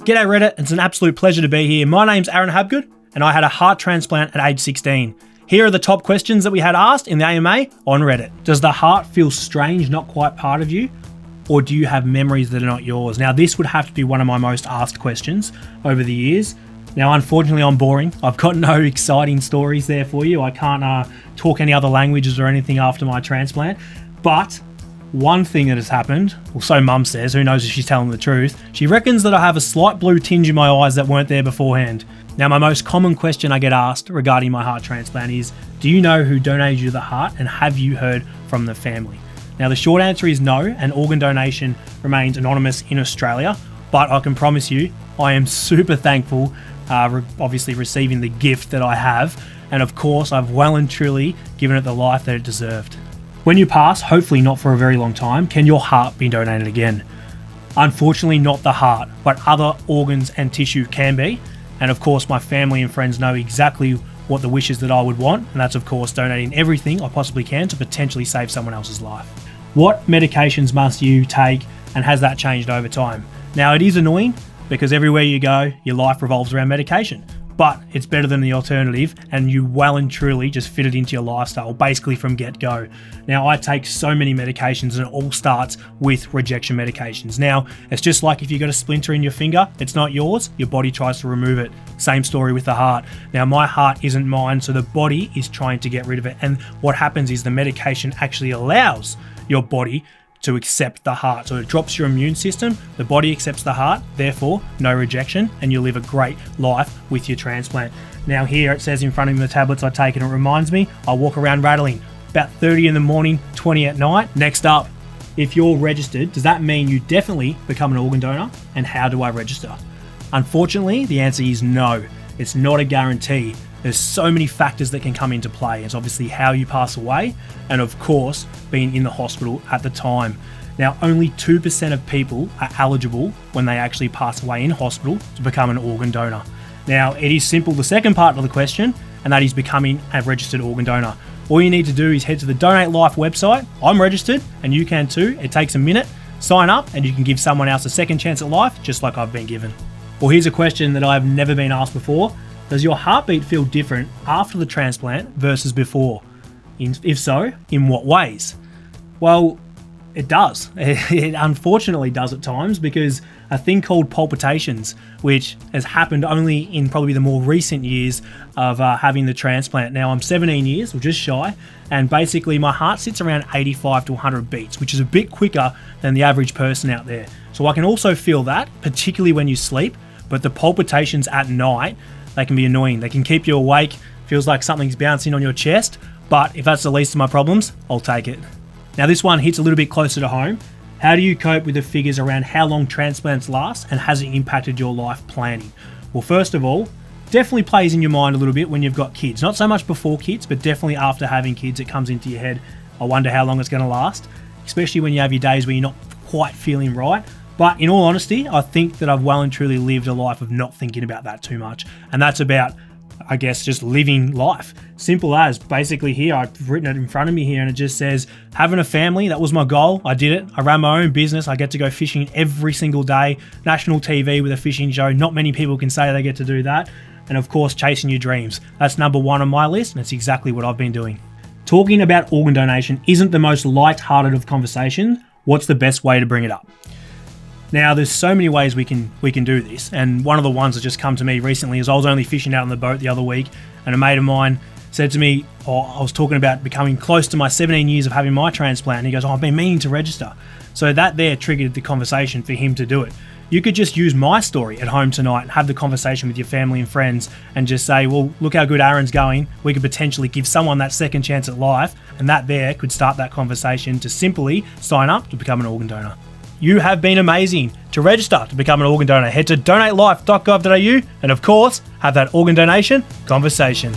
G'day Reddit, it's an absolute pleasure to be here. My name's Aaron Habgood, and I had a heart transplant at age 16. Here are the top questions that we had asked in the AMA on Reddit. Does the heart feel strange, not quite part of you? Or do you have memories that are not yours? Now, this would have to be one of my most asked questions over the years. Now, unfortunately, I'm boring. I've got no exciting stories there for you. I can't talk any other languages or anything after my transplant. But one thing that has happened, or so Mum says, who knows if she's telling the truth, she reckons that I have a slight blue tinge in my eyes that weren't there beforehand. Now, my most common question I get asked regarding my heart transplant is, do you know who donated you the heart, and have you heard from the family? Now, the short answer is no, and organ donation remains anonymous in Australia, but I can promise you, I am super thankful, obviously receiving the gift that I have, and of course, I've well and truly given it the life that it deserved. When you pass, hopefully not for a very long time, can your heart be donated again? Unfortunately, not the heart, but other organs and tissue can be. And of course, my family and friends know exactly what the wishes that I would want, and that's of course donating everything I possibly can to potentially save someone else's life. What medications must you take, and has that changed over time? Now, it is annoying because everywhere you go, your life revolves around medication. But it's better than the alternative, and you well and truly just fit it into your lifestyle, basically from get-go. Now, I take so many medications, and it all starts with rejection medications. Now, it's just like if you got a splinter in your finger, it's not yours, your body tries to remove it. Same story with the heart. Now, my heart isn't mine, so the body is trying to get rid of it. And what happens is the medication actually allows your body to accept the heart. So it drops your immune system, the body accepts the heart, therefore no rejection, and you live a great life with your transplant. Now here it says in front of me the tablets I take, and it reminds me I walk around rattling about 30 in the morning, 20 at night. Next up, if you're registered, does that mean you definitely become an organ donor? And how do I register? Unfortunately, the answer is no. It's not a guarantee. There's so many factors that can come into play. It's obviously how you pass away, and of course, being in the hospital at the time. Now, only 2% of people are eligible when they actually pass away in hospital to become an organ donor. Now, it is simple, the second part of the question, and that is becoming a registered organ donor. All you need to do is head to the Donate Life website. I'm registered, and you can too. It takes a minute. Sign up, and you can give someone else a second chance at life, just like I've been given. Well, here's a question that I've never been asked before. Does your heartbeat feel different after the transplant versus before? If so, in what ways? Well, it does. It unfortunately does at times, because a thing called palpitations, which has happened only in probably the more recent years of having the transplant. Now, I'm 17 years, or just shy, and basically my heart sits around 85 to 100 beats, which is a bit quicker than the average person out there. So I can also feel that, particularly when you sleep, but the palpitations at night, they can be annoying. They can keep you awake, feels like something's bouncing on your chest, but if that's the least of my problems, I'll take it. Now, this one hits a little bit closer to home. How do you cope with the figures around how long transplants last, and has it impacted your life planning? Well, first of all, definitely plays in your mind a little bit when you've got kids. Not so much before kids, but definitely after having kids, it comes into your head. I wonder how long it's going to last, especially when you have your days where you're not quite feeling right. But in all honesty, I think that I've well and truly lived a life of not thinking about that too much. And that's about, I guess, just living life. Simple as, basically here, I've written it in front of me here, and it just says, having a family, that was my goal. I did it. I ran my own business. I get to go fishing every single day. National TV with a fishing show. Not many people can say they get to do that. And of course, chasing your dreams. That's number one on my list, and it's exactly what I've been doing. Talking about organ donation isn't the most light-hearted of conversations. What's the best way to bring it up? Now, there's so many ways we can do this, and one of the ones that just come to me recently is I was only fishing out on the boat the other week, and a mate of mine said to me, I was talking about becoming close to my 17 years of having my transplant, and he goes, I've been meaning to register. So that there triggered the conversation for him to do it. You could just use my story at home tonight and have the conversation with your family and friends and just say, well, look how good Aaron's going. We could potentially give someone that second chance at life, and that there could start that conversation to simply sign up to become an organ donor. You have been amazing. To register to become an organ donor, head to donatelife.gov.au and of course, have that organ donation conversation.